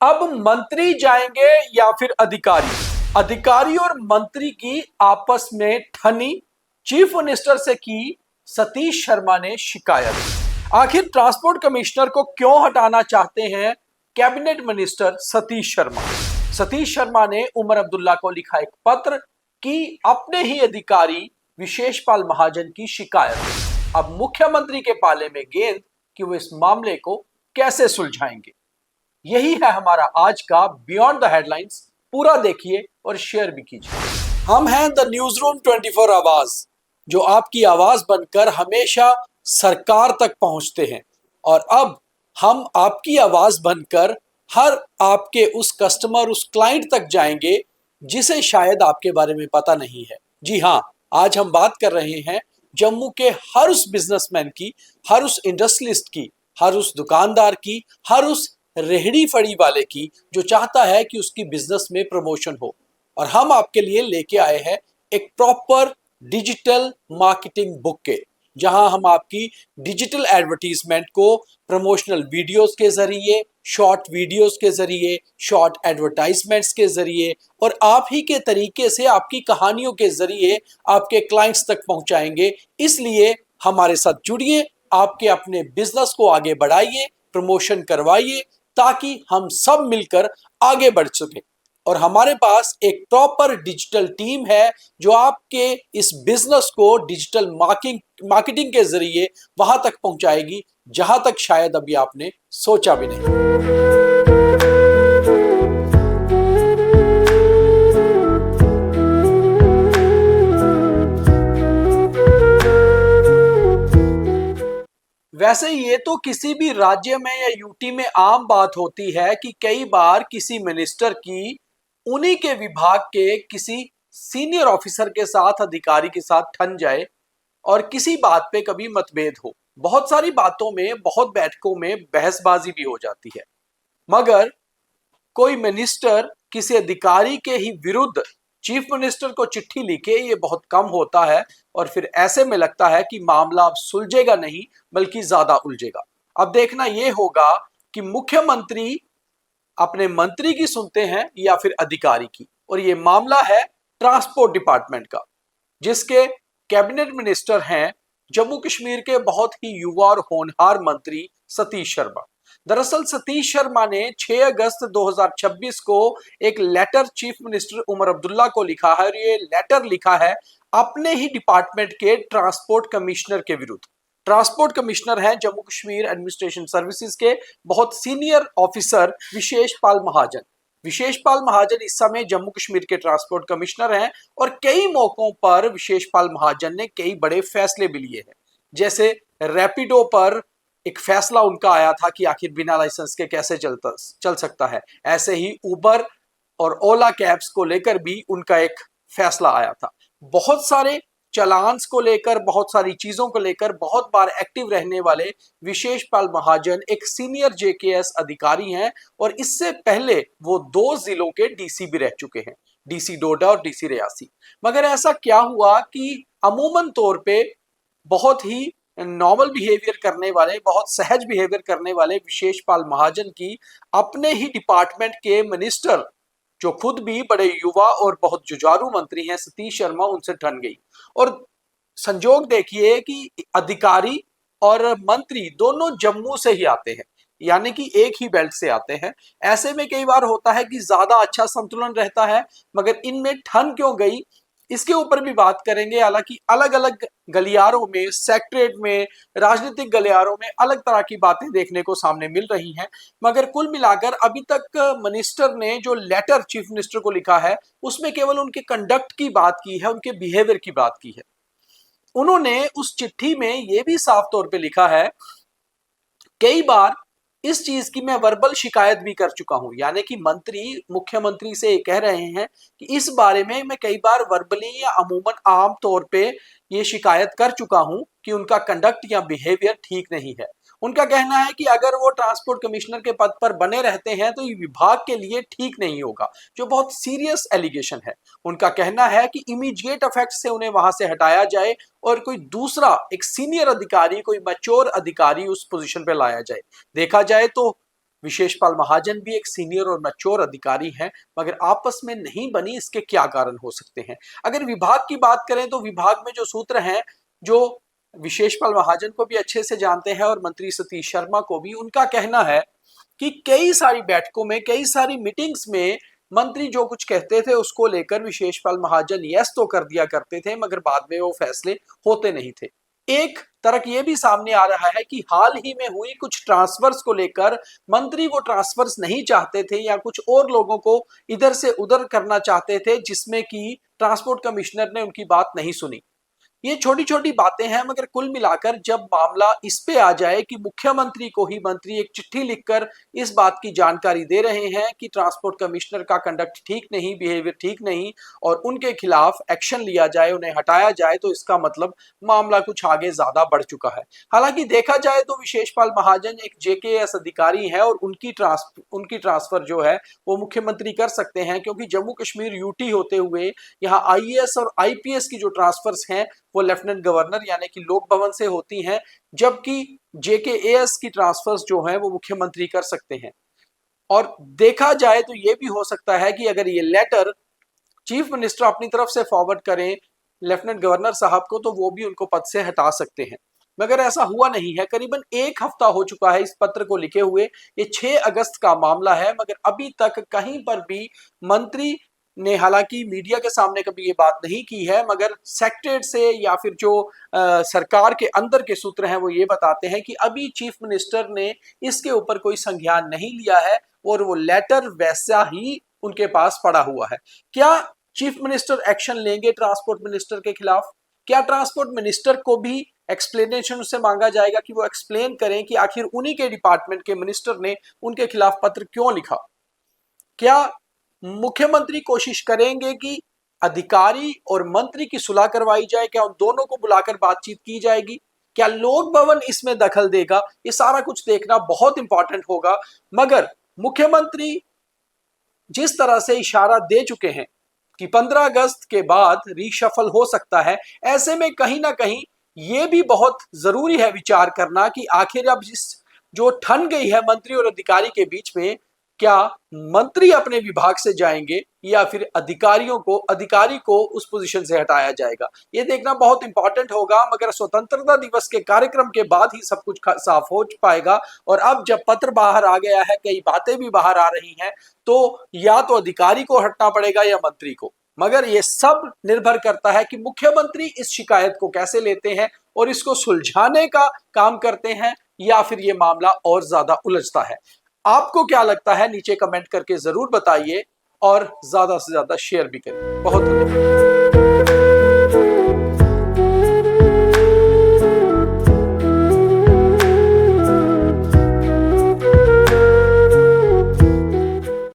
अब मंत्री जाएंगे या फिर अधिकारी? अधिकारी और मंत्री की आपस में ठनी, चीफ मिनिस्टर से की सतीश शर्मा ने शिकायत। आखिर ट्रांसपोर्ट कमिश्नर को क्यों हटाना चाहते हैं कैबिनेट मिनिस्टर सतीश शर्मा? सतीश शर्मा ने उमर अब्दुल्ला को लिखा एक पत्र कि अपने ही अधिकारी विशेषपाल महाजन की शिकायत। अब मुख्यमंत्री के पाले में गेंद कि वो इस मामले को कैसे सुलझाएंगे। यही है हमारा आज का बियॉन्ड द हेडलाइंस। पूरा देखिए और शेयर भी कीजिए। हम हैं द न्यूज रूम 24 आवाज, जो आपकी आवाज बनकर हमेशा सरकार तक पहुंचते हैं। और अब हम आपकी आवाज बनकर हर आपके उस कस्टमर, उस क्लाइंट तक जाएंगे जिसे शायद आपके बारे में पता नहीं है। जी हाँ, आज हम बात कर रहे हैं जम्मू के हर उस बिजनेसमैन की, हर उस इंडस्ट्रियलिस्ट की, हर उस दुकानदार की, हर उस रेहड़ी फड़ी वाले की जो चाहता है कि उसकी बिजनेस में प्रमोशन हो। और हम आपके लिए लेके आए हैं एक प्रॉपर डिजिटल मार्केटिंग बुक के, जहां हम आपकी डिजिटल एडवर्टीजमेंट को प्रमोशनल वीडियोस के जरिए, शॉर्ट वीडियोस के जरिए, शॉर्ट एडवर्टाइजमेंट्स के जरिए और आप ही के तरीके से आपकी कहानियों के जरिए आपके क्लाइंट्स तक पहुंचाएंगे। इसलिए हमारे साथ जुड़िए, आपके अपने बिजनेस को आगे बढ़ाइए, प्रमोशन करवाइए, ताकि हम सब मिलकर आगे बढ़ सके। और हमारे पास एक प्रॉपर डिजिटल टीम है जो आपके इस बिजनेस को डिजिटल मार्केटिंग के जरिए वहां तक पहुंचाएगी जहां तक शायद अभी आपने सोचा भी नहीं। वैसे ये तो किसी भी राज्य में या यूटी में आम बात होती है कि कई बार किसी मिनिस्टर की उन्हीं के विभाग के किसी सीनियर ऑफिसर के साथ, अधिकारी के साथ ठन जाए और किसी बात पे कभी मतभेद हो। बहुत सारी बातों में, बहुत बैठकों में बहसबाजी भी हो जाती है। मगर कोई मिनिस्टर किसी अधिकारी के ही विरुद्ध चीफ मिनिस्टर को चिट्ठी लिखे, ये बहुत कम होता है। और फिर ऐसे में लगता है कि मामला अब सुलझेगा नहीं बल्कि ज्यादा उलझेगा। अब देखना यह होगा कि मुख्यमंत्री अपने मंत्री की सुनते हैं या फिर अधिकारी की। और ये मामला है ट्रांसपोर्ट डिपार्टमेंट का, जिसके कैबिनेट मिनिस्टर हैं जम्मू कश्मीर के बहुत ही युवा और होनहार मंत्री सतीश शर्मा। दरअसल सतीश शर्मा ने 6 अगस्त 2026 को एक letter chief minister Omar Abdullah को लिखा है। और ये लेटर लिखा है अपने ही डिपार्टमेंट के ट्रांसपोर्ट कमिश्नर के विरुद्ध। ट्रांसपोर्ट कमिश्नर हैं जम्मू कश्मीर एडमिनिस्ट्रेशन सर्विसेज के बहुत सीनियर ऑफिसर विशेषपाल महाजन। विशेषपाल महाजन इस समय जम्मू कश्मीर के ट्रांसपोर्ट कमिश्नर हैं और कई मौकों पर विशेषपाल महाजन ने कई बड़े फैसले भी लिए हैं। जैसे रैपिडो पर एक फैसला उनका आया था कि आखिर बिना लाइसेंस के कैसे चल सकता है। ऐसे ही उबर और ओला कैब्स को लेकर भी उनका एक फैसला आया था। बहुत सारे चलान्स को लेकर, बहुत सारी चीजों को लेकर बहुत बार एक्टिव रहने वाले विशेषपाल महाजन एक सीनियर जेकेएस अधिकारी हैं। और इससे पहले वो 2 जिलों के डीसी भी रह चुके हैं, डीसी डोडा और डीसी रियासी। मगर ऐसा क्या हुआ कि अमूमन तौर पे बहुत ही नॉर्मल बिहेवियर करने वाले, बहुत सहज बिहेवियर करने वाले विशेषपाल महाजन की अपने ही डिपार्टमेंट के मिनिस्टर, जो खुद भी बड़े युवा और बहुत जुझारू मंत्री हैं, सतीश शर्मा, उनसे ठन गई। और संजोग देखिए कि अधिकारी और मंत्री दोनों जम्मू से ही आते हैं, यानी कि एक ही बेल्ट से आते हैं। ऐसे में कई बार होता है कि ज्यादा अच्छा संतुलन रहता है। मगर इनमें ठन क्यों गई, इसके ऊपर भी बात करेंगे। हालांकि अलग अलग गलियारों में, सेक्रेटरीट में, राजनीतिक गलियारों में अलग तरह की बातें देखने को सामने मिल रही हैं। मगर कुल मिलाकर अभी तक मिनिस्टर ने जो लेटर चीफ मिनिस्टर को लिखा है उसमें केवल उनके कंडक्ट की बात की है, उनके बिहेवियर की बात की है। उन्होंने उस चिट्ठी में यह भी साफ तौर पे लिखा है, कई बार इस चीज की मैं वर्बल शिकायत भी कर चुका हूं। यानी कि मंत्री मुख्यमंत्री से कह रहे हैं कि इस बारे में मैं कई बार वर्बली या अमूमन आम तौर पे ये शिकायत कर चुका हूं कि उनका कंडक्ट या बिहेवियर ठीक नहीं है। उनका कहना है कि अगर वो ट्रांसपोर्ट कमिश्नर के पद पर बने रहते हैं तो ये विभाग के लिए ठीक नहीं होगा, जो बहुत सीरियस एलिगेशन है। उनका कहना है कि इमीडिएट इफेक्ट से उन्हें वहां से हटाया जाए और कोई दूसरा एक सीनियर अधिकारी, कोई मैच्योर अधिकारी उस पोजीशन पे लाया जाए। देखा जाए तो विशेषपाल महाजन भी एक सीनियर और मैच्योर अधिकारी हैं, मगर आपस में नहीं बनी, इसके क्या कारण हो सकते हैं? अगर विभाग की बात करें तो विभाग में जो सूत्र हैं, जो विशेषपाल महाजन को भी अच्छे से जानते हैं और मंत्री सतीश शर्मा को भी, उनका कहना है कि कई सारी बैठकों में, कई सारी मीटिंग्स में मंत्री जो कुछ कहते थे उसको लेकर विशेषपाल महाजन यस तो कर दिया करते थे, मगर बाद में वो फैसले होते नहीं थे। एक तर्क ये भी सामने आ रहा है कि हाल ही में हुई कुछ ट्रांसफर्स को लेकर मंत्री वो ट्रांसफर्स नहीं चाहते थे या कुछ और लोगों को इधर से उधर करना चाहते थे, जिसमें कि ट्रांसपोर्ट कमिश्नर ने उनकी बात नहीं सुनी। ये छोटी छोटी बातें हैं, मगर कुल मिलाकर जब मामला इस पे आ जाए कि मुख्यमंत्री को ही मंत्री एक चिट्ठी लिखकर इस बात की जानकारी दे रहे हैं कि ट्रांसपोर्ट कमिश्नर का कंडक्ट ठीक नहीं, बिहेवियर ठीक नहीं, और उनके खिलाफ एक्शन लिया जाए, उन्हें हटाया जाए, तो इसका मतलब मामला कुछ आगे ज्यादा बढ़ चुका है। हालांकि देखा जाए तो विशेषपाल महाजन एक जेकेएस अधिकारी है और उनकी ट्रांसफर जो है वो मुख्यमंत्री कर सकते हैं, क्योंकि जम्मू कश्मीर यूटी होते हुए यहाँ आईएएस और आईपीएस की जो ट्रांसफर्स हैं वो लेफ्टिनेंट गवर्नर यानी कि लोक भवन से होती हैं, जबकि जेकेएस की ट्रांसफर्स जो हैं वो मुख्यमंत्री कर सकते हैं। और देखा जाए तो ये भी हो सकता है कि अगर ये लेटर चीफ मिनिस्टर अपनी तरफ से फॉरवर्ड करें लेफ्टिनेंट गवर्नर साहब को, तो वो भी उनको पद से हटा सकते हैं, मगर ऐसा हुआ नहीं है। करीबन एक हफ्ता हो चुका है इस पत्र को लिखे हुए, ये 6 अगस्त का मामला है, मगर अभी तक कहीं पर भी मंत्री ने, हालांकि मीडिया के सामने कभी ये बात नहीं की है, मगर सेक्रेटरीट से या फिर जो सरकार के अंदर के सूत्र हैं वो ये बताते हैं कि अभी चीफ मिनिस्टर ने इसके ऊपर कोई संज्ञान नहीं लिया है और वो लेटर वैसा ही उनके पास पड़ा हुआ है। क्या चीफ मिनिस्टर एक्शन लेंगे ट्रांसपोर्ट मिनिस्टर के खिलाफ? क्या ट्रांसपोर्ट मिनिस्टर को भी एक्सप्लेनेशन से मांगा जाएगा कि वो एक्सप्लेन करें कि आखिर उन्हीं के डिपार्टमेंट के मिनिस्टर ने उनके खिलाफ पत्र क्यों लिखा? क्या मुख्यमंत्री कोशिश करेंगे कि अधिकारी और मंत्री की सुलह करवाई जाए? क्या उन दोनों को बुलाकर बातचीत की जाएगी? क्या लोक भवन इसमें दखल देगा? ये सारा कुछ देखना बहुत इंपॉर्टेंट होगा। मगर मुख्यमंत्री जिस तरह से इशारा दे चुके हैं कि 15 अगस्त के बाद रीशफल हो सकता है, ऐसे में कहीं ना कहीं ये भी बहुत जरूरी है विचार करना कि आखिर अब जिस जो ठन गई है मंत्री और अधिकारी के बीच में, क्या मंत्री अपने विभाग से जाएंगे या फिर अधिकारी को उस पोजीशन से हटाया जाएगा? ये देखना बहुत इंपॉर्टेंट होगा, मगर स्वतंत्रता दिवस के कार्यक्रम के बाद ही सब कुछ साफ हो पाएगा। और अब जब पत्र बाहर आ गया है, कई बातें भी बाहर आ रही हैं, तो या तो अधिकारी को हटना पड़ेगा या मंत्री को। मगर ये सब निर्भर करता है कि मुख्यमंत्री इस शिकायत को कैसे लेते हैं और इसको सुलझाने का काम करते हैं, या फिर ये मामला और ज्यादा उलझता है। आपको क्या लगता है नीचे कमेंट करके जरूर बताइए और ज्यादा से ज्यादा शेयर भी करिए। बहुत धन्यवाद।